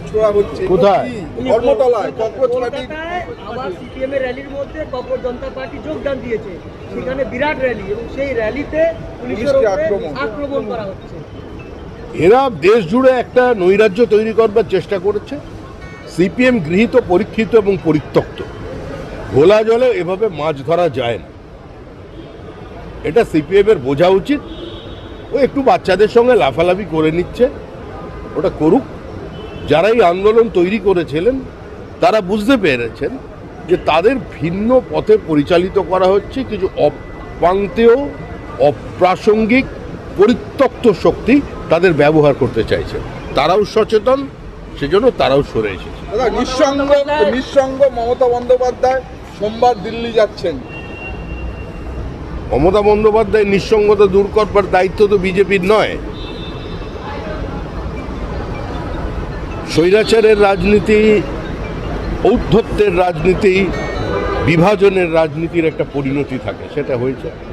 ছোঁয়া হচ্ছে কোথায়? ধর্মতলায় ককরোচ পার্টি আবার সিপিএম এর র্যালির মধ্যে ককরোচ জনতা পার্টি যোগদান দিয়েছে, সেখানে বিরাট র্যালি এবং সেই র্যালিতে পুলিশের পুলিশকে উপরে আক্রমণ করা হচ্ছে। এরা দেশ জুড়ে একটা নৈরাজ্য তৈরি করবার চেষ্টা করেছে। সিপিএম গৃহীত, পরীক্ষিত এবং পরিত্যক্ত। ঘোলা জলে এভাবে মাছ ধরা যায় না, এটা সিপিএম এর বোঝা উচিত। ও একটু বাচ্চাদের সঙ্গে লাফালাফি করে নিচ্ছে, ওটা করুক। যারা এই আন্দোলন তৈরি করেছিলেন তারা বুঝতে পেরেছেন যে তাদের ভিন্ন পথে পরিচালিত করা হচ্ছে। কিছু অপ্রান্তীয়, অপ্রাসঙ্গিক, পরিত্যক্ত শক্তি তাদের ব্যবহার করতে চাইছে। তারাও সচেতন, সেজন্য তারাও সরে এসেছে। দাদা, নিঃসঙ্গ মমতা বন্দ্যোপাধ্যায় সোমবার দিল্লি যাচ্ছেন। মমতা বন্দ্যোপাধ্যায় নিঃসঙ্গতা দূর করবার দায়িত্ব তো বিজেপির নয়। স্বৈরাচারের রাজনীতি, ঔদ্ধত্যের রাজনীতি, বিভাজনের রাজনীতির একটা পরিণতি থাকে, সেটা হয়েছে।